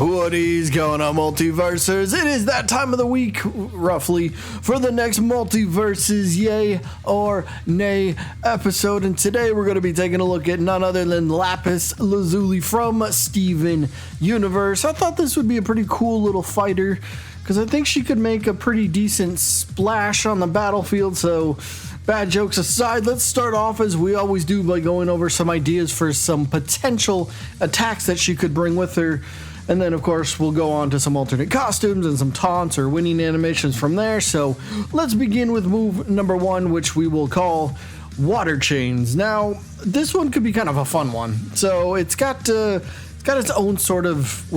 What is going on, Multiversers? It is that time of the week, roughly, for the next Multiversus Yay or Nay episode. And today we're going to be taking a look at none other than Lapis Lazuli from Steven Universe. I thought this would be a pretty cool little fighter, because I think she could make a pretty decent splash on the battlefield. So, bad jokes aside, let's start off as we always do by going over some ideas for some potential attacks that she could bring with her. And then, of course, we'll go on to some alternate costumes and some taunts or winning animations from there. So let's begin with move number one, which we will call Water Chains. Now, this one could be kind of a fun one. So it's got its own sort of,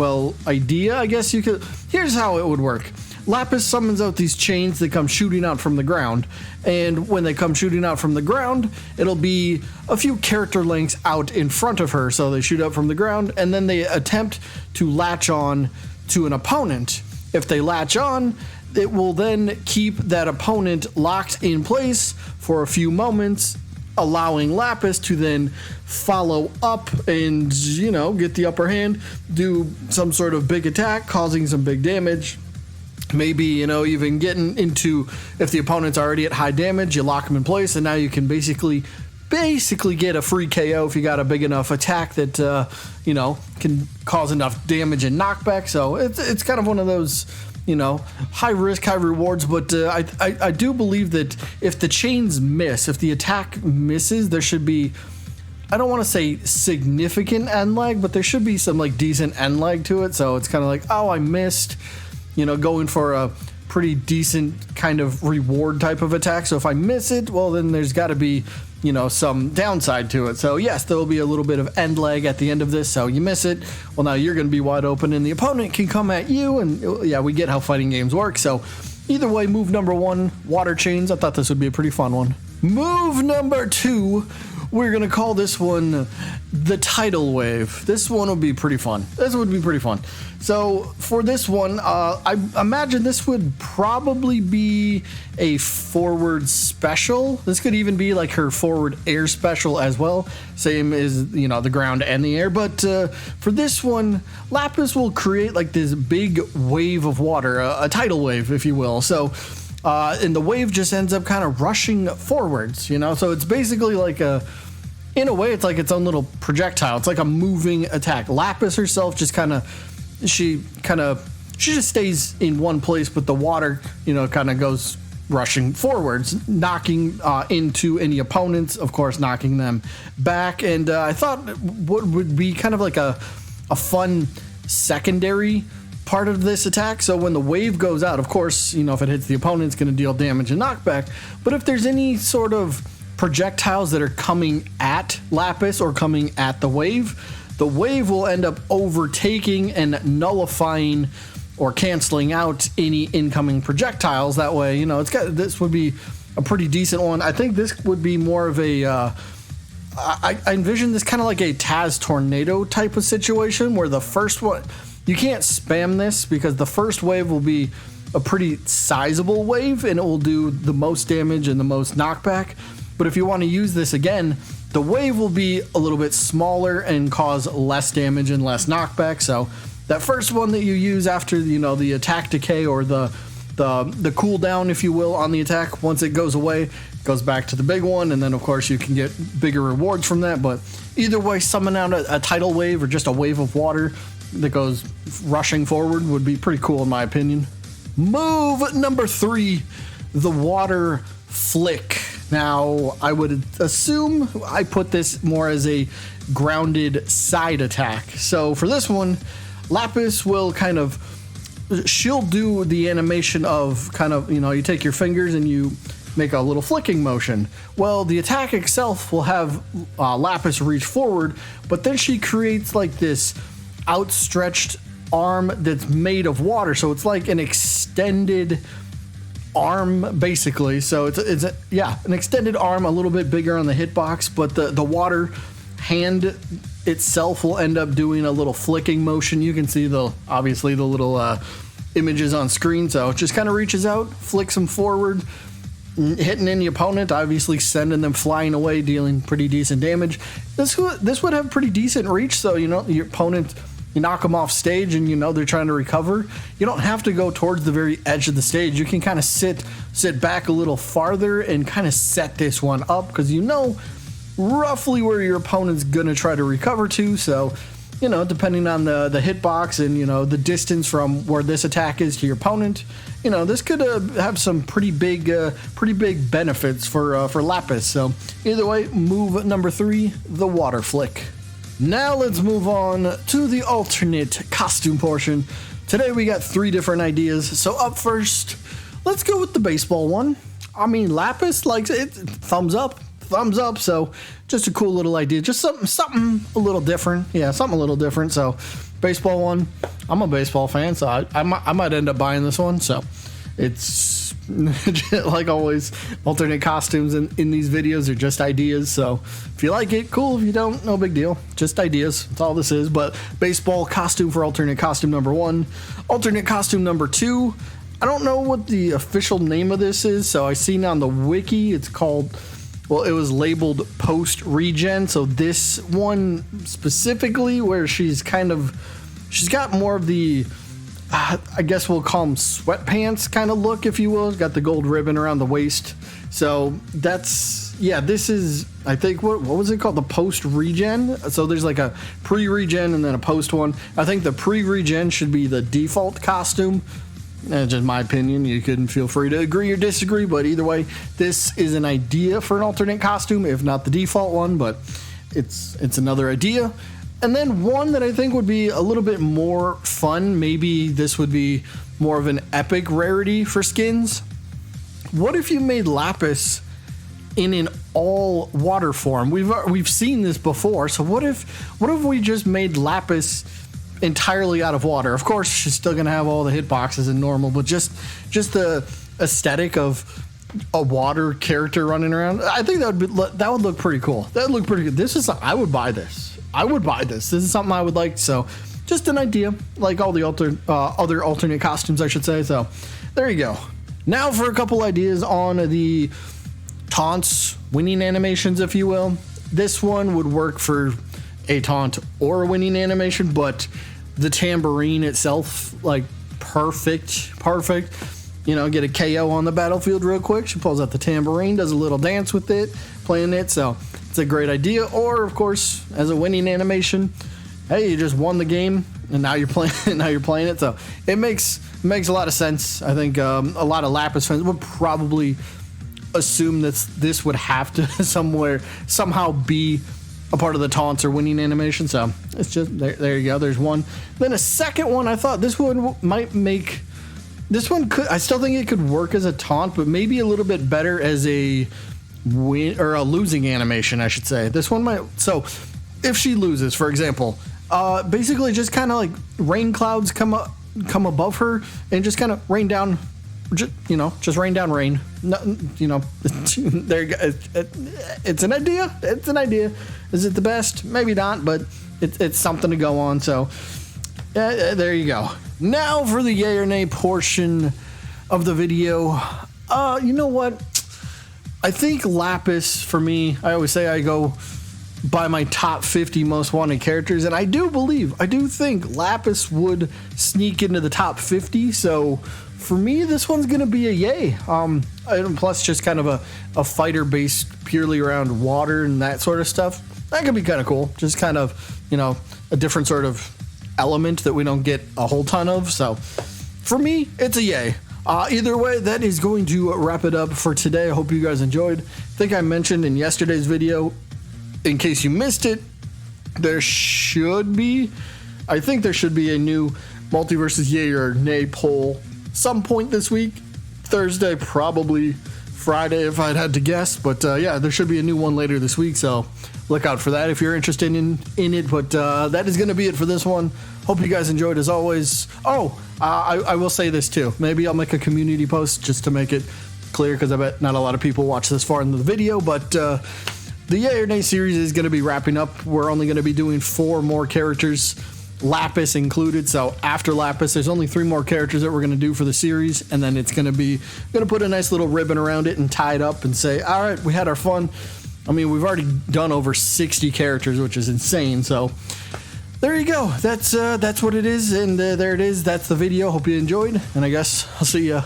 idea, I guess you could. Here's how it would work. Lapis summons out these chains that come shooting out from the ground, and when they come shooting out from the ground, it'll be a few character lengths out in front of her, so they shoot up from the ground, and then they attempt to latch on to an opponent. If they latch on, it will then keep that opponent locked in place for a few moments, allowing Lapis to then follow up and, get the upper hand, do some sort of big attack, causing some big damage. Maybe, even getting into, if the opponent's already at high damage, you lock them in place, and now you can basically get a free KO if you got a big enough attack that, can cause enough damage and knockback. So it's kind of one of those, high risk, high rewards. But I do believe that if the chains miss, if the attack misses, there should be, I don't want to say significant end lag, but there should be some decent end lag to it. So it's kind of like, oh, I missed, going for a pretty decent kind of reward type of attack. So if I miss it, well, then there's got to be, some downside to it. So yes, there will be a little bit of end lag at the end of this. So you miss it, well, now you're going to be wide open and the opponent can come at you. And yeah, we get how fighting games work. So either way, move number one, Water Chains. I thought this would be a pretty fun one. Move number two, we're going to call this one the Tidal Wave. This one would be pretty fun. So for this one, I imagine this would probably be a forward special. This could even be like her forward air special as well. Same as, the ground and the air. But for this one, Lapis will create this big wave of water, a tidal wave, if you will. So, and the wave just ends up kind of rushing forwards, So it's basically in a way, it's like its own little projectile. It's like a moving attack. Lapis herself just she just stays in one place, but the water, kind of goes rushing forwards, knocking into any opponents, of course, knocking them back. And I thought what would be kind of like a fun secondary part of this attack. So when the wave goes out, of course, if it hits the opponent, it's going to deal damage and knockback. But if there's any sort of projectiles that are coming at Lapis or coming at the wave will end up overtaking and nullifying or canceling out any incoming projectiles. That way, this would be a pretty decent one. I think this would be more of a I envision this kind of like a Taz tornado type of situation, where the first one, you can't spam this because the first wave will be a pretty sizable wave and it will do the most damage and the most knockback. But if you want to use this again, the wave will be a little bit smaller and cause less damage and less knockback. So that first one that you use after, the attack decay or the cooldown, if you will, on the attack, once it goes away, it goes back to the big one. And then, of course, you can get bigger rewards from that. But either way, summon out a tidal wave or just a wave of water that goes rushing forward would be pretty cool, in my opinion. Move number three, the Water Flick. Now, I would assume I put this more as a grounded side attack. So for this one, Lapis will she'll do the animation of you take your fingers and you make a little flicking motion. Well, the attack itself will have Lapis reach forward, but then she creates this outstretched arm that's made of water. So it's like an extended arm, basically. So it's an extended arm, a little bit bigger on the hitbox, but the water hand itself will end up doing a little flicking motion. You can see obviously the little images on screen. So it just kind of reaches out, flicks them forward, hitting any opponent, obviously sending them flying away, dealing pretty decent damage. This would have pretty decent reach, so your opponent you knock them off stage and you know they're trying to recover, you don't have to go towards the very edge of the stage. You can kind of sit back a little farther and kind of set this one up, because you know roughly where your opponent's gonna try to recover to. So, you know, depending on the hitbox and, you know, the distance from where this attack is to your opponent, you know, this could have some pretty big benefits for Lapis. So either way, move number 3, the water flick. Now let's move on to the alternate costume portion. Today we got 3 different ideas. So up first, let's go with the baseball one. I mean, Lapis likes it. Thumbs up. So just a cool little idea, just something a little different. Yeah, something a little different. So baseball one, I'm a baseball fan, so I might end up buying this one. So it's like always, alternate costumes in these videos are just ideas. So if you like it, cool. If you don't, no big deal. Just ideas. That's all this is. But baseball costume for alternate costume number 1. Alternate costume number 2. I don't know what the official name of this is. So I seen on the wiki, it's called, well, it was labeled post regen. So this one specifically, where she's got more of the, I guess we'll call them sweatpants kind of look, if you will. It's got the gold ribbon around the waist. So that's, yeah, this is, I think, what was it called? The post regen. So there's like a pre regen and then a post one. I think the pre regen should be the default costume. That's just my opinion. You can feel free to agree or disagree, but either way, this is an idea for an alternate costume, if not the default one, but it's another idea. And then one that I think would be a little bit more fun, maybe this would be more of an epic rarity for skins. What if you made Lapis in an all water form? We've seen this before, so what if we just made Lapis entirely out of water? Of course, she's still gonna have all the hitboxes and normal, but just the aesthetic of a water character running around, I think that would look pretty cool. That would look pretty good. I would buy this. This is something I would like. So just an idea, like all the other alternate costumes, I should say. So there you go. Now for a couple ideas on the taunts, winning animations, if you will. This one would work for a taunt or a winning animation, but the tambourine itself, like perfect. You know, get a KO on the battlefield real quick. She pulls out the tambourine, does a little dance with it, playing it. So it's a great idea. Or of course, as a winning animation, hey, you just won the game and now you're playing it. So it makes a lot of sense. I think a lot of Lapis fans would probably assume that this would have to somehow be a part of the taunts or winning animation. So it's just there you go. There's one. Then a second one, I thought this one might make, this one could, I still think it could work as a taunt, but maybe a little bit better as a win or a losing animation, I should say. This one might, so if she loses, for example, basically just kind of like rain clouds come above her and just kind of rain down, just rain down rain. No, there you go. It's an idea. Is it the best? Maybe not, but it's something to go on. So there you go. Now for the yay or nay portion of the video. You know what? I think Lapis, for me, I always say I go by my top 50 most wanted characters, and I do think Lapis would sneak into the top 50. So for me, this one's gonna be a yay. And plus, just kind of a fighter based purely around water and that sort of stuff. That could be kind of cool. Just kind of, a different sort of element that we don't get a whole ton of. So for me, it's a yay. Either way, that is going to wrap it up for today. I hope you guys enjoyed. I think I mentioned in yesterday's video, in case you missed it, there should be a new Multiversus Yay or Nay poll some point this week. Thursday, probably Friday if I'd had to guess. But yeah, there should be a new one later this week, so look out for that if you're interested in it. But that is going to be it for this one. Hope you guys enjoyed as always. I will say this too. Maybe I'll make a community post just to make it clear, because I bet not a lot of people watch this far into the video. But the Yay or Nay series is going to be wrapping up. We're only going to be doing 4 more characters, Lapis included. So after Lapis, there's only 3 more characters that we're going to do for the series, and then it's going to put a nice little ribbon around it and tie it up and say, all right, we had our fun. I mean, we've already done over 60 characters, which is insane. So there you go. That's what it is, and there it is. That's the video. Hope you enjoyed, and I guess I'll see you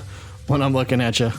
when I'm looking at you.